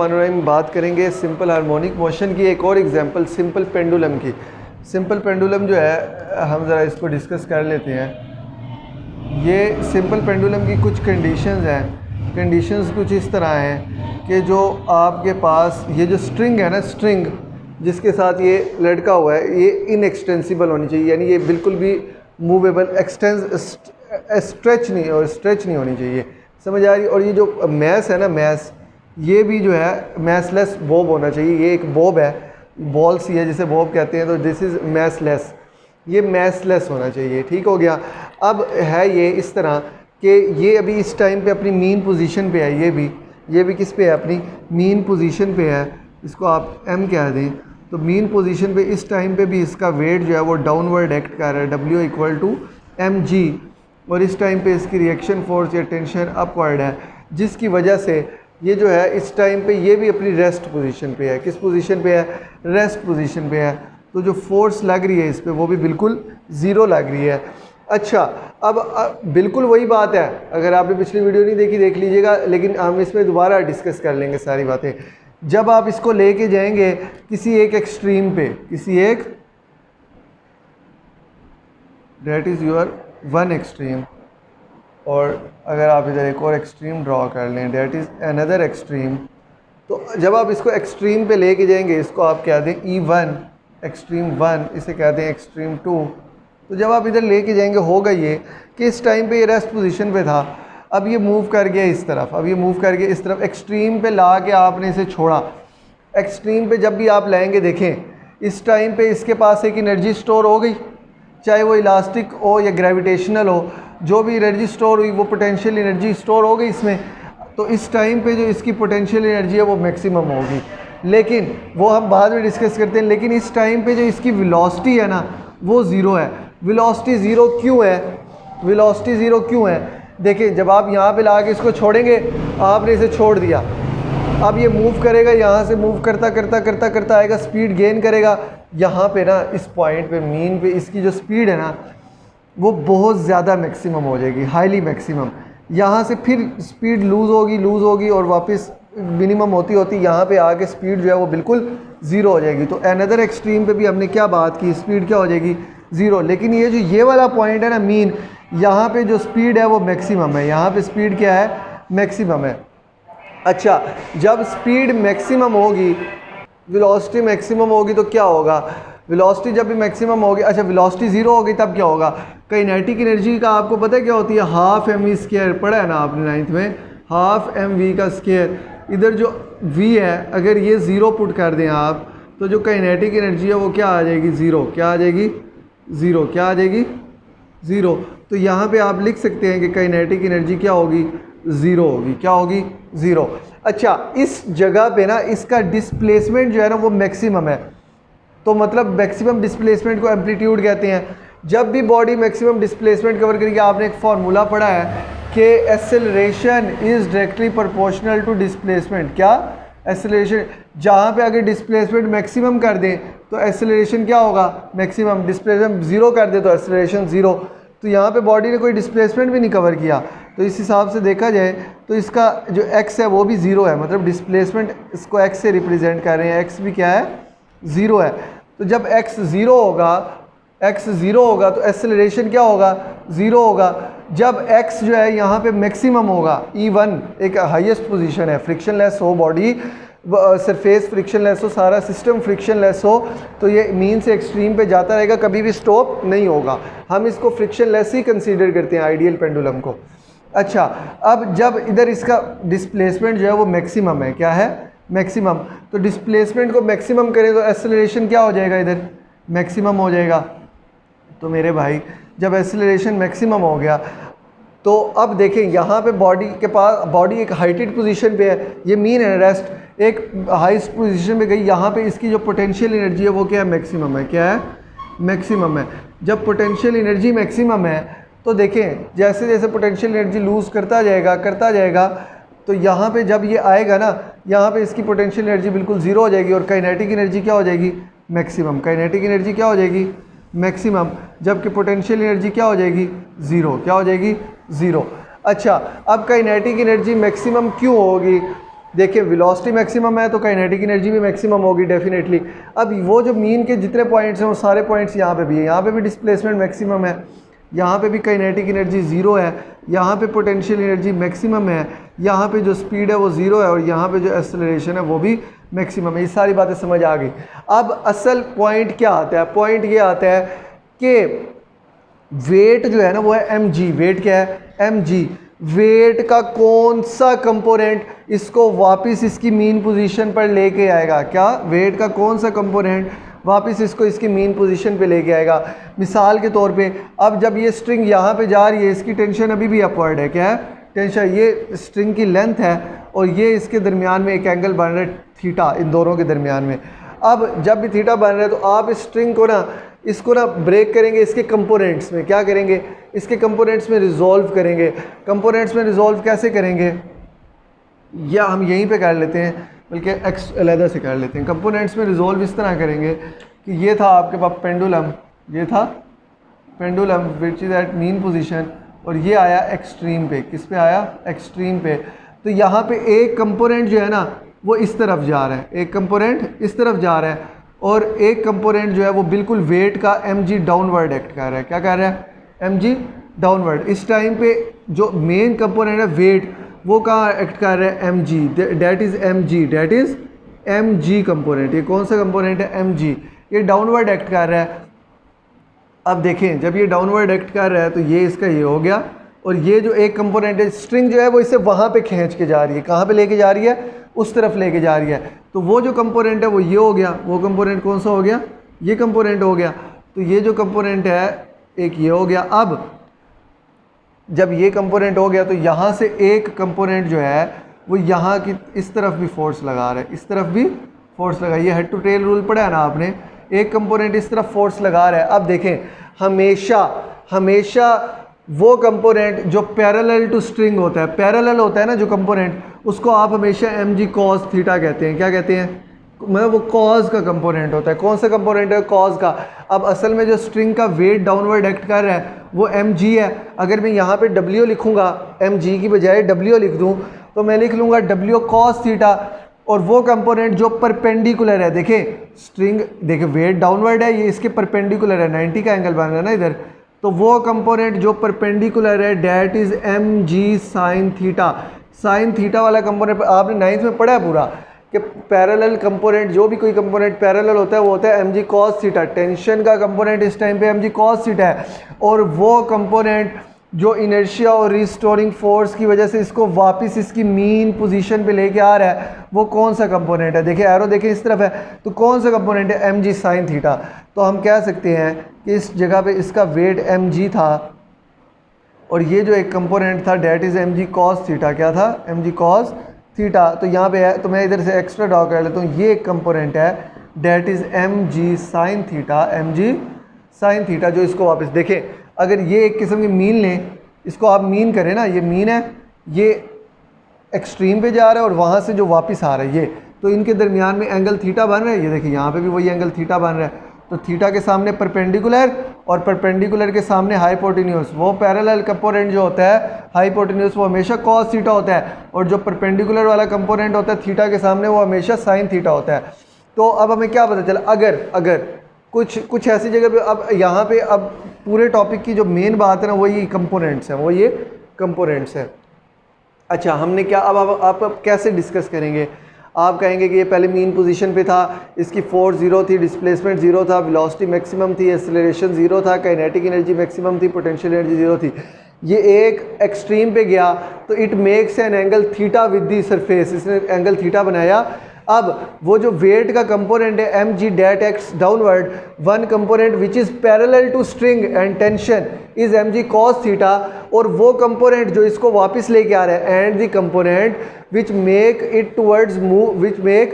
बात करेंगे simple harmonic motion की एक और एग्जांपल सिंपल पेंडुलम की। सिंपल पेंडुलम जो है हम ज़रा इसको डिस्कस कर लेते हैं। ये सिंपल पेंडुलम की कुछ कंडीशंस हैं। कंडीशंस कुछ इस तरह हैं कि जो आपके पास ये जो स्ट्रिंग है ना, स्ट्रिंग जिसके साथ ये लटका हुआ है, ये इनएक्सटेंसिबल होनी चाहिए, यानी ये बिल्कुल भी मूवेबल स्ट्रेच नहीं होनी चाहिए। समझ आ रही? और ये जो मैस है ना, मैस, ये भी जो है मैसलेस बॉब होना चाहिए। ये एक बॉब है, बॉल सी है जिसे बॉब कहते हैं, तो दिस इज़ मैसलेस, ये मैसलेस होना चाहिए। ठीक हो गया। अब है ये इस तरह कि ये अभी इस टाइम पे अपनी मीन पोजीशन पे है, ये भी किस पे है? अपनी मीन पोजीशन पे है। इसको आप एम कह दें। तो मीन पोजीशन पे इस टाइम पे भी इसका वेट जो है वो डाउनवर्ड एक्ट कर रहा है, W इक्वल टू mg, और इस टाइम पे इसकी रिएक्शन फोर्स या टेंशन अपवर्ड है, जिसकी वजह से ये जो है इस टाइम पे ये भी अपनी रेस्ट पोजीशन पे है। किस पोजीशन पे है? रेस्ट पोजीशन पे है। तो जो फोर्स लग रही है इस पे वो भी बिल्कुल ज़ीरो लग रही है। अच्छा, अब बिल्कुल वही बात है, अगर आपने पिछली वीडियो नहीं देखी देख लीजिएगा, लेकिन हम इसमें दोबारा डिस्कस कर लेंगे सारी बातें। जब आप इसको लेके जाएंगे किसी एक एक्सट्रीम पे, किसी एक, that is your one extreme, और अगर आप इधर एक और एक्सट्रीम ड्रॉ कर लें, डेट इज़ अनदर एक्सट्रीम, तो जब आप इसको एक्सट्रीम पे लेके जाएंगे, इसको आप कह दें E1, एक्सट्रीम 1, इसे कह दें एक्सट्रीम 2। तो जब आप इधर लेके जाएंगे होगा ये कि इस टाइम पे ये रेस्ट पोजीशन पे था, अब ये मूव कर गया इस तरफ, अब ये मूव कर गया इस तरफ, एक्सट्रीम पे ला के आपने इसे छोड़ा। एक्सट्रीम पे जब भी आप लाएंगे, देखें इस टाइम पे इसके पास एक एनर्जी स्टोर हो गई, चाहे वो इलास्टिक हो या ग्रेविटेशनल हो, जो भी एनर्जी स्टोर हुई वो पोटेंशियल एनर्जी स्टोर हो गई इसमें। तो इस टाइम पे जो इसकी पोटेंशियल एनर्जी है वो मैक्सिमम होगी, लेकिन वो हम बाद में डिस्कस करते हैं। लेकिन इस टाइम पे जो इसकी वेलोसिटी है ना, वो ज़ीरो है। वेलोसिटी ज़ीरो क्यों है? वेलोसिटी ज़ीरो क्यों है? देखिए, जब आप यहाँ पे ला के इसको छोड़ेंगे, आपने इसे छोड़ दिया, अब ये मूव करेगा, यहाँ से मूव करता करता करता करता आएगा, स्पीड गेन करेगा। यहाँ पे ना इस पॉइंट पे, मीन पे, इसकी जो स्पीड है ना वो बहुत ज़्यादा मैक्सिमम हो जाएगी, हाईली मैक्सिमम। यहाँ से फिर स्पीड लूज़ होगी और वापस मिनिमम होती होती यहाँ पे आके स्पीड जो है वो बिल्कुल ज़ीरो हो जाएगी। तो अनदर एक्सट्रीम पे भी हमने क्या बात की, स्पीड क्या हो जाएगी? ज़ीरो। लेकिन ये जो ये वाला पॉइंट है ना, मीन, यहाँ पे जो स्पीड है वो मैक्सिमम है। यहाँ पे स्पीड क्या है? मैक्सिमम है। अच्छा, जब स्पीड मैक्सिमम होगी, वेलोसिटी मैक्सिमम होगी, तो क्या होगा? वेलोसिटी जब भी मैक्सिमम होगी, अच्छा वेलोसिटी ज़ीरो होगी तब क्या होगा? काइनेटिक एनर्जी का आपको पता है क्या होती है? हाफ mv², पढ़ा है ना आपने 9th में, हाफ mv का स्क्वायर। इधर जो v है, अगर ये ज़ीरो पुट कर दें आप, तो जो काइनेटिक एनर्जी है वो क्या आ जाएगी? ज़ीरो। क्या आ जाएगी? ज़ीरो। क्या आ जाएगी? ज़ीरो। तो यहाँ पे आप लिख सकते हैं कि काइनेटिक एनर्जी क्या होगी? ज़ीरो होगी। क्या होगी? ज़ीरो। अच्छा, इस जगह पे ना इसका डिस्प्लेसमेंट जो है ना वो मैक्सिमम है। तो मतलब मैक्सिमम डिस्प्लेसमेंट को एम्पलीट्यूड कहते हैं। जब भी बॉडी मैक्सिमम डिस्प्लेसमेंट कवर करेगी, आपने एक फार्मूला पढ़ा है कि acceleration is directly proportional to displacement. क्या? एक्सेलरेशन, जहाँ पे अगर डिस्प्लेसमेंट मैक्सिमम कर दें तो एक्सेलरेशन क्या होगा? मैक्सिमम। डिस्प्लेसमेंट ज़ीरो कर दे तो एक्सेलरेशन ज़ीरो। तो यहाँ पे बॉडी ने कोई डिस्प्लेसमेंट भी नहीं कवर किया, तो इस हिसाब से देखा जाए तो इसका जो x है वो भी ज़ीरो है, मतलब डिस्प्लेसमेंट इसको x से रिप्रेजेंट कर रहे हैं, x भी क्या है? ज़ीरो है। तो जब x ज़ीरो होगा तो एक्सेलरेशन क्या होगा? ज़ीरो होगा। जब x जो है यहाँ पे मैक्सिमम होगा, E1 एक हाईएस्ट पोजीशन है, फ्रिक्शन लेस हो बॉडी, सरफेस फ्रिक्शन लेस हो, सारा सिस्टम फ्रिक्शन लेस हो, तो ये मीन से एक्सट्रीम पे जाता रहेगा, कभी भी स्टॉप नहीं होगा। हम इसको फ्रिक्शन लेस ही कंसीडर करते हैं आइडियल पेंडुलम को। अच्छा, अब जब इधर इसका डिस्प्लेसमेंट जो है वो मैक्सिमम है, क्या है? मैक्सिमम। तो डिस्प्लेसमेंट को मैक्सिमम करें तो एक्सेलरेशन क्या हो जाएगा? इधर मैक्सिमम हो जाएगा। तो मेरे भाई, जब एक्सेलरेशन मैक्सिमम हो गया तो अब देखें यहाँ पे बॉडी के पास, बॉडी एक हाइटेड पोजीशन पे है, ये मीन है, रेस्ट एक हाईएस्ट पोजीशन पे गई, यहाँ पे इसकी जो पोटेंशियल एनर्जी है वो क्या है? मैक्सिमम है। क्या है? मैक्सिमम है। जब पोटेंशियल एनर्जी मैक्सिमम है तो देखें जैसे जैसे पोटेंशियल एनर्जी लूज़ करता जाएगा, तो यहाँ पे जब ये आएगा ना, यहाँ पे इसकी पोटेंशियल एनर्जी बिल्कुल ज़ीरो हो जाएगी और काइनेटिक एनर्जी क्या हो जाएगी? मैक्सिमम। काइनेटिक एनर्जी क्या हो जाएगी? मैक्सिमम। जबकि पोटेंशियल एनर्जी क्या हो जाएगी? ज़ीरो। क्या हो जाएगी? ज़ीरो। अच्छा, अब काइनेटिक एनर्जी मैक्सिमम क्यों होगी? देखिए वेलोसिटी मैक्सिमम है तो काइनेटिक एनर्जी भी मैक्सिमम होगी डेफिनेटली। अब वो जो मीन के जितने पॉइंट्स हैं वो सारे पॉइंट्स यहाँ पे भी है, यहाँ पे भी डिस्प्लेसमेंट मैक्सिमम है, यहाँ पे भी काइनेटिक एनर्जी ज़ीरो है, यहाँ पे पोटेंशियल एनर्जी मैक्सिमम है, यहाँ पे जो स्पीड है वो ज़ीरो है और यहाँ पे जो एक्सेलरेशन है वो भी मैक्सिमम है। ये सारी बातें समझ आ गई। अब असल पॉइंट क्या आता है? पॉइंट ये आता है कि वेट जो है ना वो है mg। वेट क्या है? mg। वेट का कौन सा कंपोनेंट इसको वापस इसकी मीन पोजीशन पर लेके आएगा? क्या वेट का कौन सा कंपोनेंट वापस इसको इसकी मीन पोजीशन पे लेके आएगा? मिसाल के तौर पे अब जब ये स्ट्रिंग यहाँ पे जा रही है, इसकी टेंशन अभी भी अपवर्ड है। क्या है? टेंशन। ये स्ट्रिंग की लेंथ है और ये इसके दरमियान में एक एंगल बन रहा है थीटा, इन दोनों के दरमियान में। अब जब भी थीटा बन रहा है तो आप इस स्ट्रिंग को ना इसको ना ब्रेक करेंगे इसके कंपोनेंट्स में। क्या करेंगे? इसके कंपोनेंट्स में रिजॉल्व करेंगे। कंपोनेंट्स में रिजॉल्व कैसे करेंगे? या हम यहीं पे कर लेते हैं, बल्कि एक्स अलहदा से कर लेते हैं। कंपोनेंट्स में रिजॉल्व इस तरह करेंगे कि ये था आपके पास पेंडुलम, ये था pendulum which is at mean position, और ये आया एक्सट्रीम पे। किस पे आया? एक्सट्रीम पे। तो यहाँ पे एक कंपोनेंट जो है ना वो इस तरफ जा रहा है, एक कंपोनेंट इस तरफ जा रहा है और एक कंपोनेंट जो है वो बिल्कुल वेट का mg डाउनवर्ड एक्ट कर रहा है। क्या कर रहा है? mg downward. इस टाइम पे जो मेन कंपोनेंट है वेट वो कहाँ एक्ट कर रहा है? mg। That is mg, that is mg component. ये कौन सा कंपोनेंट है? mg। ये डाउनवर्ड एक्ट कर रहा है। अब देखें जब ये डाउनवर्ड एक्ट कर रहा है तो ये इसका ये हो गया, और ये जो एक कंपोनेंट है स्ट्रिंग जो है वो इसे वहाँ पे खींच के जा रही है। कहाँ पे लेके जा रही है? उस तरफ लेके जा रही है। तो वो जो कंपोनेंट है वो ये हो गया। वो कंपोनेंट कौन सा हो गया? ये कंपोनेंट हो गया। तो ये जो कंपोनेंट है एक ये हो गया। अब जब ये कंपोनेंट हो गया तो यहाँ से एक कंपोनेंट जो है वो यहाँ की इस तरफ भी फोर्स लगा रहा है, इस तरफ भी फोर्स लगा। ये हेड टू टेल रूल पढ़ा है ना आपने? एक कंपोनेंट इस तरफ फोर्स लगा रहा है। अब देखें हमेशा वो कंपोनेंट जो पैरेलल टू स्ट्रिंग होता है, पैरेलल होता है ना जो कंपोनेंट, उसको आप हमेशा mg cos थीटा कहते हैं। क्या कहते हैं? मतलब वो कॉज का कंपोनेंट होता है। कौन सा कंपोनेंट है? कॉज का। अब असल में जो स्ट्रिंग का वेट डाउनवर्ड एक्ट कर रहा है वो mg है। अगर मैं यहाँ पे w लिखूँगा, mg की बजाय w लिख दूँ तो मैं लिख लूँगा w cos थीटा, और वो कंपोनेंट जो परपेंडिकुलर है, देखें स्ट्रिंग, देखें वेट डाउनवर्ड है, ये इसके परपेंडिकुलर है, 90 का एंगल बन रहा है ना इधर, तो वो कंपोनेंट जो परपेंडिकुलर है that is mg sine theta. Sine theta वाला कंपोनेंट आपने 9th में पढ़ा है पूरा कि पैरेलल कंपोनेंट, जो भी कोई कंपोनेंट पैरेलल होता है वो होता है mg cos थीटा। टेंशन का कंपोनेंट इस टाइम पे mg cos थीटा है, और वो कंपोनेंट जो इनर्शिया और रिस्टोरिंग फोर्स की वजह से इसको वापस इसकी मीन पोजीशन पे लेके आ रहा है, वो कौन सा कंपोनेंट है? देखिए एरो देखें इस तरफ है, तो कौन सा कंपोनेंट है? mg sine theta. तो हम कह सकते हैं कि इस जगह पे इसका वेट mg था और ये जो एक कंपोनेंट था that is mg cos theta. क्या था? mg cos theta. तो यहाँ पे है, तो मैं इधर से एक्स्ट्रा ड्रॉ कर लेता हूँ। ये एक कंपोनेंट है that is mg sine theta, mg sine theta, जो इसको वापस देखें, अगर ये एक किस्म की मीन लें, इसको आप मीन करें ना, ये मीन है, ये एक्सट्रीम पे जा रहा है और वहाँ से जो वापस आ रहा है ये, तो इनके दरमियान में एंगल थीटा बन रहा है। ये देखिए यहाँ पे भी वही एंगल थीटा बन रहा है। तो थीटा के सामने परपेंडिकुलर और परपेंडिकुलर के सामने हाइपोटेन्यूस, वो पैरेलल कंपोनेंट जो होता है हाइपोटेन्यूस वो हमेशा कॉस थीटा होता है, और जो परपेंडिकुलर वाला कंपोनेंट होता है थीटा के सामने वो हमेशा साइन थीटा होता है। तो अब हमें क्या पता चला? अगर कुछ ऐसी जगह पे, अब यहाँ पे अब पूरे टॉपिक की जो मेन बात है ना वो ये कंपोनेंट्स हैं, वो ये कंपोनेंट्स हैं। अच्छा हमने क्या, अब आप कैसे डिस्कस करेंगे? आप कहेंगे कि ये पहले मीन पोजीशन पे था, इसकी फोर्स ज़ीरो थी, डिस्प्लेसमेंट ज़ीरो था, वेलोसिटी मैक्सिमम थी, एक्सेलरेशन ज़ीरो था, काइनेटिक एनर्जी मैक्सिमम थी, पोटेंशियल एनर्जी ज़ीरो थी। ये एक एक्सट्रीम पे गया तो it makes an angle theta with the surface, इसने एंगल थीटा बनाया। अब वो जो वेट का कंपोनेंट है mg that acts downward, one component which is parallel to string and tension is mg cos theta, और वो कंपोनेंट जो इसको वापस लेके आ रहा है, and the component which make it towards move, which make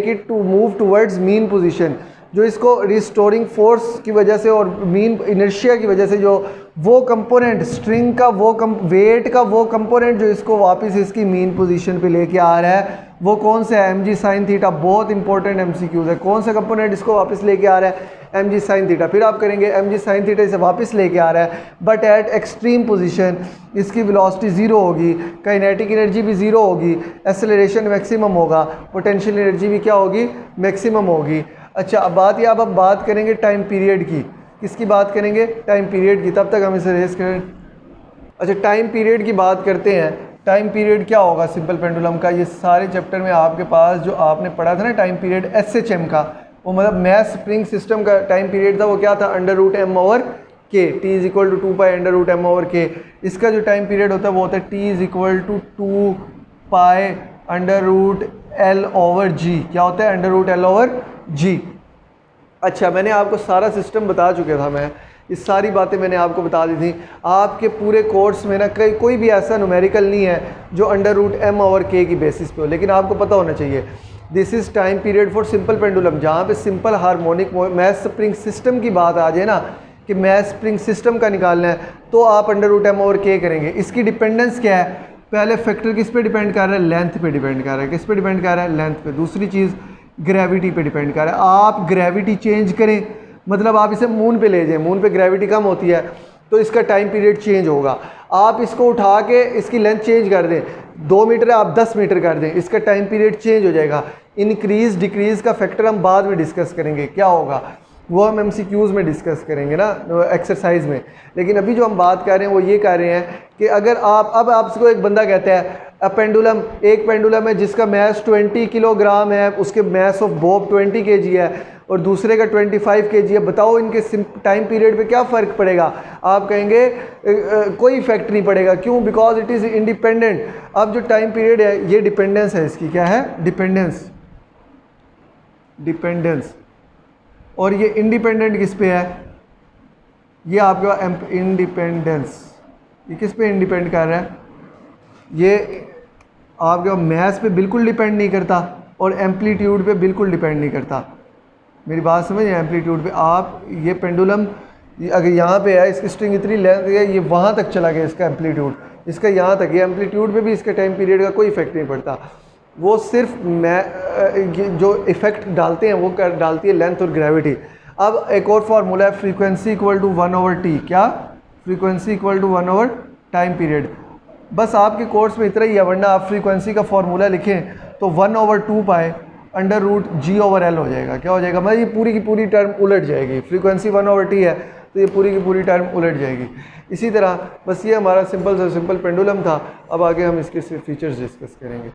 it to move towards mean position, जो इसको रिस्टोरिंग फोर्स की वजह से और मीन इनर्शिया की वजह से जो वो कंपोनेंट स्ट्रिंग का वेट का वो कंपोनेंट जो इसको वापस इसकी मीन पोजीशन पे लेके आ रहा है वो कौन सा है, mg sin थीटा। बहुत इंपॉर्टेंट एमसीक्यूज है। कौन सा कंपोनेंट इसको वापस लेके आ रहा है, mg sin थीटा। फिर आप करेंगे mg sin थीटा इसे वापस लेके आ रहा है बट एट एक्सट्रीम पोजीशन इसकी वेलोसिटी ज़ीरो होगी, काइनेटिक एनर्जी भी ज़ीरो होगी, एक्सेलरेशन मैक्सिमम होगा, पोटेंशियल एनर्जी भी क्या होगी, मैक्सिमम होगी। अच्छा अब बात करेंगे टाइम पीरियड की। किसकी बात करेंगे, टाइम पीरियड की। तब तक हम इसे रेस करें। अच्छा टाइम पीरियड की बात करते हैं। टाइम पीरियड क्या होगा सिंपल पेंडुलम का, ये सारे चैप्टर में आपके पास जो आपने पढ़ा था ना टाइम पीरियड एसएचएम का, वो मतलब मैथ स्प्रिंग सिस्टम का टाइम पीरियड था, वो क्या था, √m/k, t = 2π √m/k। इसका जो टाइम पीरियड होता है वो होता है t = 2π √L/g। क्या होता है, √L/g। अच्छा मैंने आपको सारा सिस्टम बता चुका था, मैं ये सारी बातें मैंने आपको बता दी थी। आपके पूरे कोर्स में ना कोई भी ऐसा न्यूमेरिकल नहीं है जो √m/k की बेसिस पे हो, लेकिन आपको पता होना चाहिए this is time period for simple pendulum. जहाँ पे simple harmonic math spring system की बात आ जाए ना कि मैथ स्प्रिंग सिस्टम का निकालना है तो आप √m/k करेंगे। इसकी डिपेंडेंस क्या है, पहले फैक्टर किस पे डिपेंड कर रहा है, लेंथ पे डिपेंड कर रहा है। किस पे डिपेंड कर रहा है, लेंथ पे। दूसरी चीज़ ग्रेविटी पे डिपेंड कर रहा है। आप ग्रेविटी चेंज करें, मतलब आप इसे मून पे ले जाएं, मून पे ग्रेविटी कम होती है तो इसका टाइम पीरियड चेंज होगा। आप इसको उठा के इसकी लेंथ चेंज कर दें, 2 मीटर है आप 10 मीटर कर दें, इसका टाइम पीरियड चेंज हो जाएगा। इंक्रीज डिक्रीज का फैक्टर हम बाद में डिस्कस करेंगे क्या होगा, वो हम एमसीक्यूज़ में डिस्कस करेंगे ना एक्सरसाइज में। लेकिन अभी जो हम बात कर रहे हैं वो ये कर रहे हैं कि अगर आप आपको एक बंदा कहता है पेंडुलम, एक पेंडुलम है जिसका मैस 20 किलोग्राम है, उसके मैस ऑफ बॉब 20 kg है और दूसरे का 25 kg है, बताओ इनके टाइम पीरियड पे क्या फ़र्क पड़ेगा। आप कहेंगे कोई इफेक्ट नहीं पड़ेगा। क्यों, बिकॉज इट इज़ इंडिपेंडेंट। अब जो टाइम पीरियड है ये डिपेंडेंस है, इसकी क्या है, डिपेंडेंस। और ये इंडिपेंडेंट किस पे है, ये आपका इंडिपेंडेंस, ये किस पे इंडिपेंड कर रहा है, ये आपके मैथ पे बिल्कुल डिपेंड नहीं करता और एम्पलीट्यूड पे बिल्कुल डिपेंड नहीं करता। मेरी बात समझिए, एम्पलीट्यूड पे आप ये पेंडुलम अगर यहाँ पे है, इसकी स्ट्रिंग इतनी लेंथ है, ये वहाँ तक चला गया इसका एम्पलीट्यूड, इसका यहाँ तक, ये एम्पलीट्यूड पे भी इसके टाइम पीरियड का कोई इफेक्ट नहीं पड़ता। वो सिर्फ जो इफेक्ट डालते हैं वो डालती है लेंथ और ग्रेविटी। अब एक और फार्मूला है, फ्रीक्वेंसी = 1/t। क्या, फ्रीक्वेंसी = 1/टाइम पीरियड। बस आपके कोर्स में इतना ही है, वरना आप फ्रीक्वेंसी का फार्मूला लिखें तो 1/2π √g/L हो जाएगा। क्या हो जाएगा, मतलब ये पूरी की पूरी टर्म उलट जाएगी। फ्रीक्वेंसी 1/t है तो ये पूरी की पूरी टर्म उलट जाएगी। इसी तरह बस ये हमारा सिंपल पेंडुलम था। अब आगे हम इसके फीचर्स डिस्कस करेंगे।